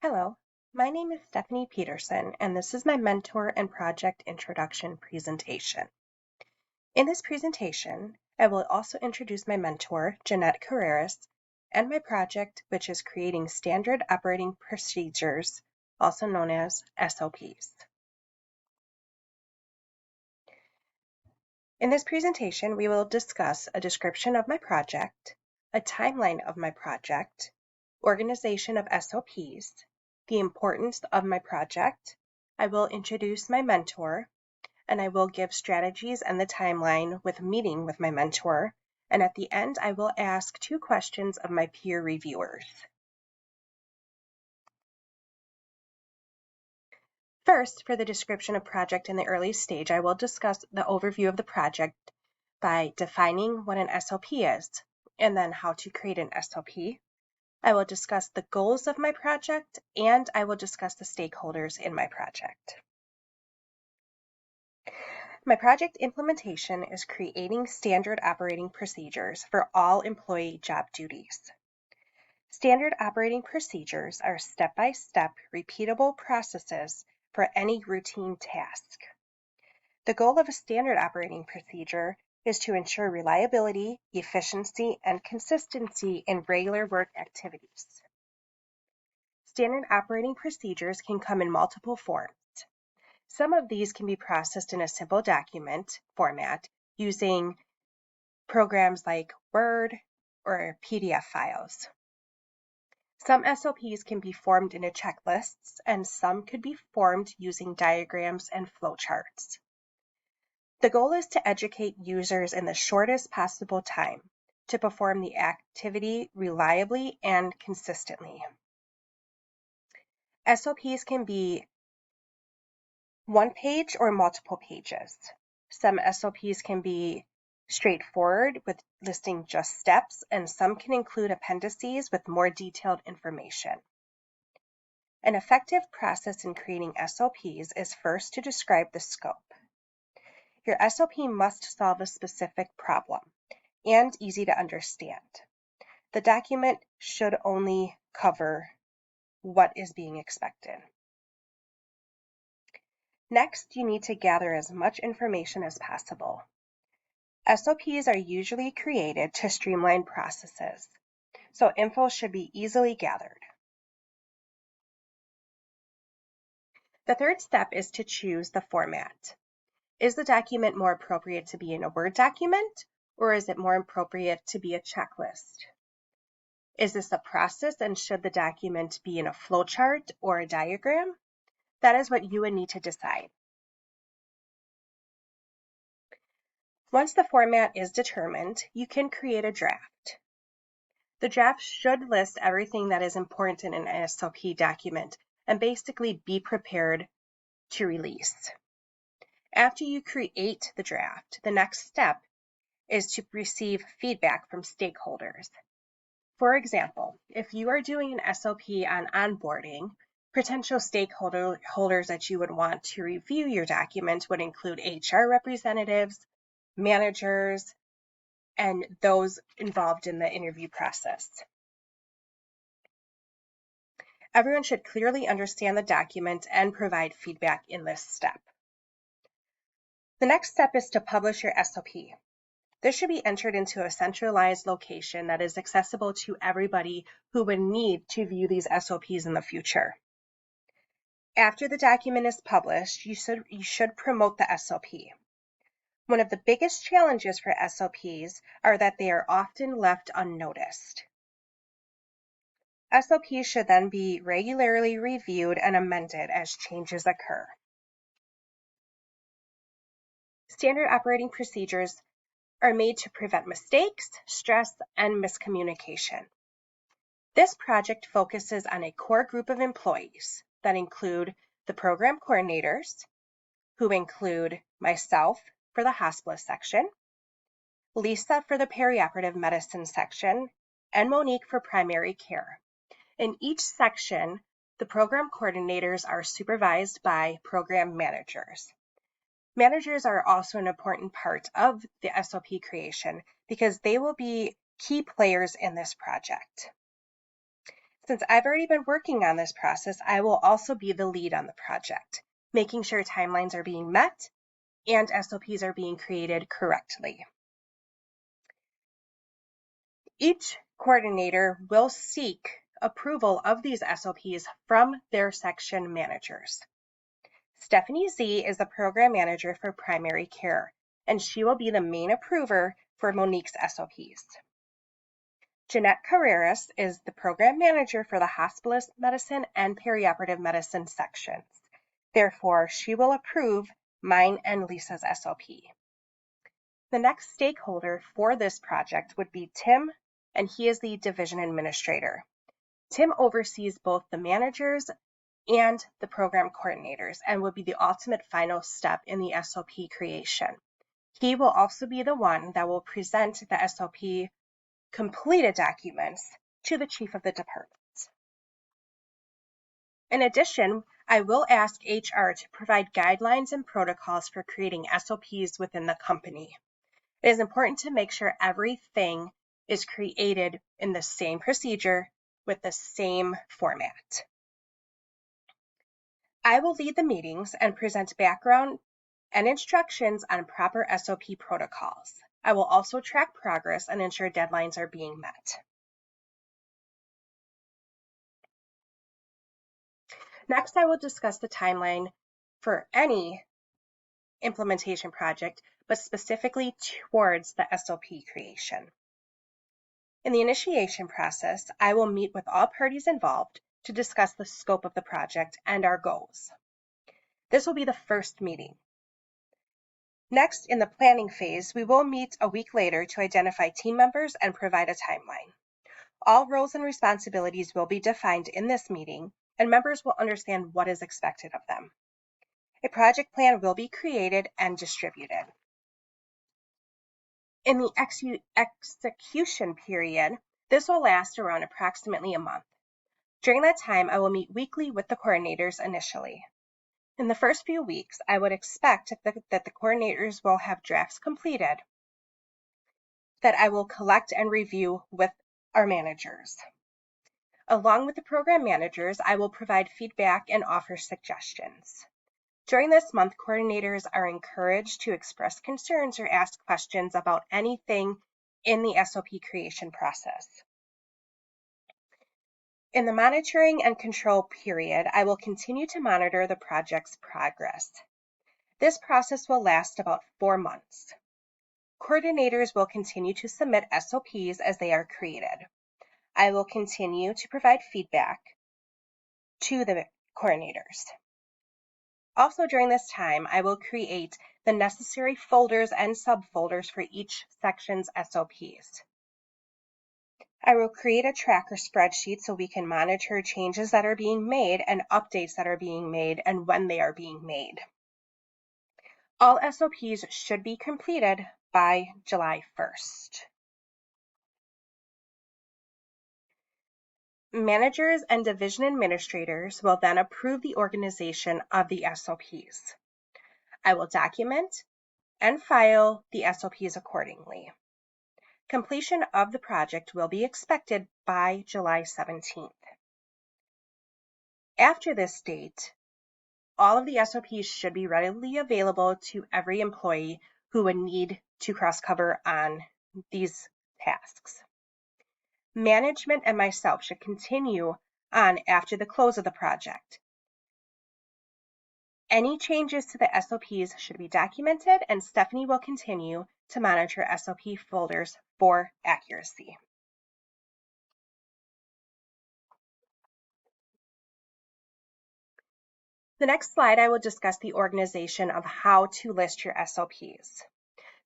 Hello, my name is Stephanie Peterson, and this is my mentor and project introduction presentation. In this presentation, I will also introduce my mentor, Jeanette Carreras, and my project, which is creating standard operating procedures, also known as SOPs. In this presentation, we will discuss a description of my project, a timeline of my project, organization of SOPs, the importance of my project. I will introduce my mentor, and I will give strategies and the timeline with a meeting with my mentor. And at the end, I will ask 2 questions of my peer reviewers. First, for the description of project in the early stage, I will discuss the overview of the project by defining what an SOP is, and then how to create an SOP. I will discuss the goals of my project, and I will discuss the stakeholders in my project. My project implementation is creating standard operating procedures for all employee job duties. Standard operating procedures are step-by-step, repeatable processes for any routine task. The goal of a standard operating procedure is to ensure reliability, efficiency, and consistency in regular work activities. Standard operating procedures can come in multiple forms. Some of these can be processed in a simple document format using programs like Word or PDF files. Some SOPs can be formed into checklists, and some could be formed using diagrams and flowcharts. The goal is to educate users in the shortest possible time to perform the activity reliably and consistently. SOPs can be one page or multiple pages. Some SOPs can be straightforward with listing just steps, and some can include appendices with more detailed information. An effective process in creating SOPs is first to describe the scope. Your SOP must solve a specific problem and easy to understand. The document should only cover what is being expected. Next, you need to gather as much information as possible. SOPs are usually created to streamline processes, so info should be easily gathered. The third step is to choose the format. Is the document more appropriate to be in a Word document, or is it more appropriate to be a checklist? Is this a process, and should the document be in a flowchart or a diagram? That is what you would need to decide. Once the format is determined, you can create a draft. The draft should list everything that is important in an SOP document and basically be prepared to release. After you create the draft, the next step is to receive feedback from stakeholders. For example, if you are doing an SOP on onboarding, potential stakeholders that you would want to review your document would include HR representatives, managers, and those involved in the interview process. Everyone should clearly understand the document and provide feedback in this step. The next step is to publish your SOP. This should be entered into a centralized location that is accessible to everybody who would need to view these SOPs in the future. After the document is published, you should promote the SOP. One of the biggest challenges for SOPs are that they are often left unnoticed. SOPs should then be regularly reviewed and amended as changes occur. Standard operating procedures are made to prevent mistakes, stress, and miscommunication. This project focuses on a core group of employees that include the program coordinators, who include myself for the hospice section, Lisa for the perioperative medicine section, and Monique for primary care. In each section, the program coordinators are supervised by program managers. Managers are also an important part of the SOP creation because they will be key players in this project. Since I've already been working on this process, I will also be the lead on the project, making sure timelines are being met and SOPs are being created correctly. Each coordinator will seek approval of these SOPs from their section managers. Stephanie Z is the program manager for primary care, and she will be the main approver for Monique's SOPs. Jeanette Carreras is the program manager for the hospitalist medicine and perioperative medicine sections. Therefore, she will approve mine and Lisa's SOP. The next stakeholder for this project would be Tim, and he is the division administrator. Tim oversees both the managers and the program coordinators and will be the ultimate final step in the SOP creation. He will also be the one that will present the SOP completed documents to the chief of the department. In addition, I will ask HR to provide guidelines and protocols for creating SOPs within the company. It is important to make sure everything is created in the same procedure with the same format. I will lead the meetings and present background and instructions on proper SOP protocols. I will also track progress and ensure deadlines are being met. Next, I will discuss the timeline for any implementation project, but specifically towards the SOP creation. In the initiation process, I will meet with all parties involved to discuss the scope of the project and our goals. This will be the first meeting. Next, in the planning phase, we will meet a week later to identify team members and provide a timeline. All roles and responsibilities will be defined in this meeting, and members will understand what is expected of them. A project plan will be created and distributed. In the execution period, this will last around approximately a month. During that time, I will meet weekly with the coordinators initially. In the first few weeks, I would expect that the coordinators will have drafts completed that I will collect and review with our managers. Along with the program managers, I will provide feedback and offer suggestions. During this month, coordinators are encouraged to express concerns or ask questions about anything in the SOP creation process. In the monitoring and control period, I will continue to monitor the project's progress. This process will last about 4 months. Coordinators will continue to submit SOPs as they are created. I will continue to provide feedback to the coordinators. Also during this time, I will create the necessary folders and subfolders for each section's SOPs. I will create a tracker spreadsheet so we can monitor changes that are being made and updates that are being made and when they are being made. All SOPs should be completed by July 1st. Managers and division administrators will then approve the organization of the SOPs. I will document and file the SOPs accordingly. Completion of the project will be expected by July 17th. After this date, all of the SOPs should be readily available to every employee who would need to cross-cover on these tasks. Management and myself should continue on after the close of the project. Any changes to the SOPs should be documented, and Stephanie will continue to monitor SOP folders for accuracy. The next slide, I will discuss the organization of how to list your SOPs.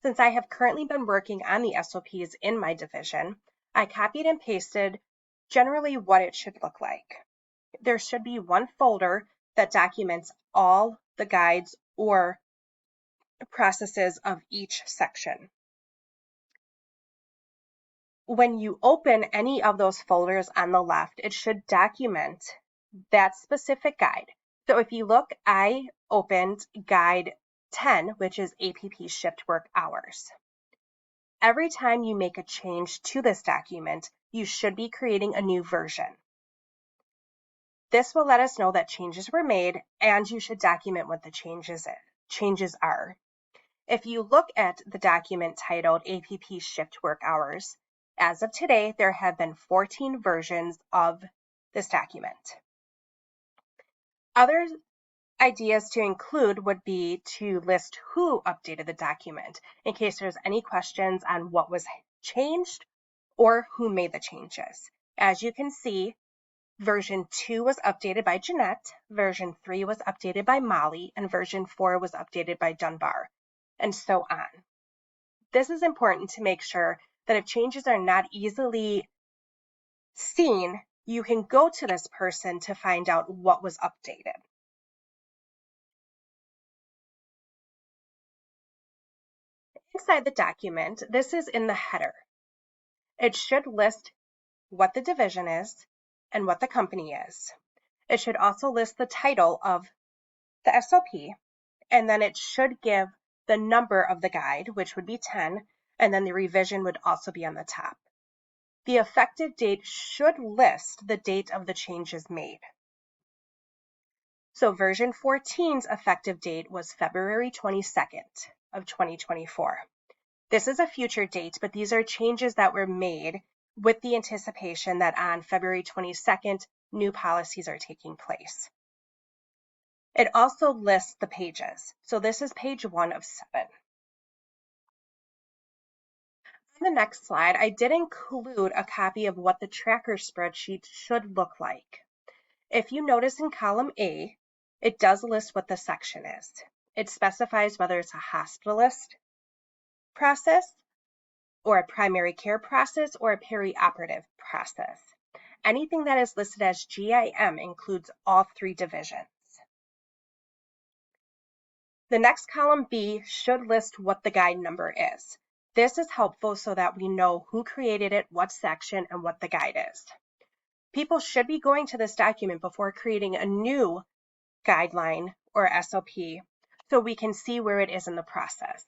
Since I have currently been working on the SOPs in my division, I copied and pasted generally what it should look like. There should be one folder that documents all the guides or processes of each section. When you open any of those folders on the left, it should document that specific guide. So if you look, I opened guide 10, which is APP shift work hours. Every time you make a change to this document, you should be creating a new version. This will let us know that changes were made, and you should document what the changes are. If you look at the document titled APP Shift Work Hours, as of today, there have been 14 versions of this document. Other ideas to include would be to list who updated the document in case there's any questions on what was changed or who made the changes. As you can see, version 2 was updated by Jeanette, version 3 was updated by Molly, and version 4 was updated by Dunbar, and so on. This is important to make sure that if changes are not easily seen, you can go to this person to find out what was updated. Inside the document, this is in the header. It should list what the division is and what the company is. It should also list the title of the SOP, and then it should give the number of the guide, which would be 10, and then the revision would also be on the top. The effective date should list the date of the changes made. So version 14's effective date was February 22nd of 2024. This is a future date, but these are changes that were made with the anticipation that on February 22nd, new policies are taking place. It also lists the pages. So this is page 1 of 7. On the next slide, I did include a copy of what the tracker spreadsheet should look like. If you notice in column A, it does list what the section is. It specifies whether it's a hospitalist process, or a primary care process, or a perioperative process. Anything that is listed as GIM includes all 3 divisions. The next column B should list what the guide number is. This is helpful so that we know who created it, what section, and what the guide is. People should be going to this document before creating a new guideline or SOP so we can see where it is in the process.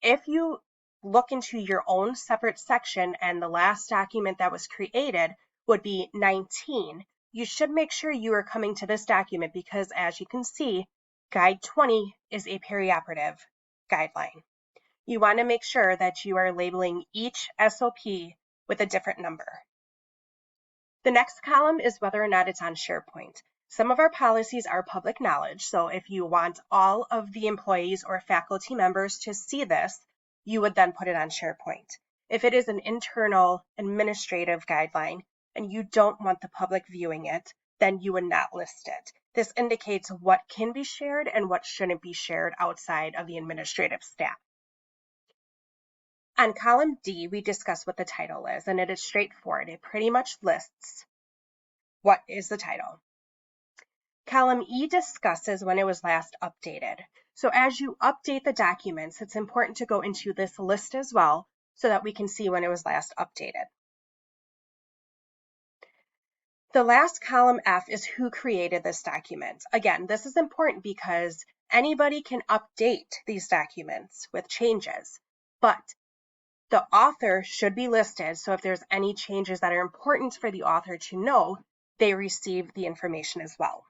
If you look into your own separate section and the last document that was created would be 19, you should make sure you are coming to this document because, as you can see, Guide 20 is a perioperative guideline. You want to make sure that you are labeling each SOP with a different number. The next column is whether or not it's on SharePoint. Some of our policies are public knowledge, so if you want all of the employees or faculty members to see this, you would then put it on SharePoint. If it is an internal administrative guideline and you don't want the public viewing it, then you would not list it. This indicates what can be shared and what shouldn't be shared outside of the administrative staff. On column D, we discuss what the title is, and it is straightforward. It pretty much lists what is the title. Column E discusses when it was last updated. So as you update the documents, it's important to go into this list as well so that we can see when it was last updated. The last column F is who created this document. Again, this is important because anybody can update these documents with changes, but the author should be listed, so if there's any changes that are important for the author to know, they receive the information as well.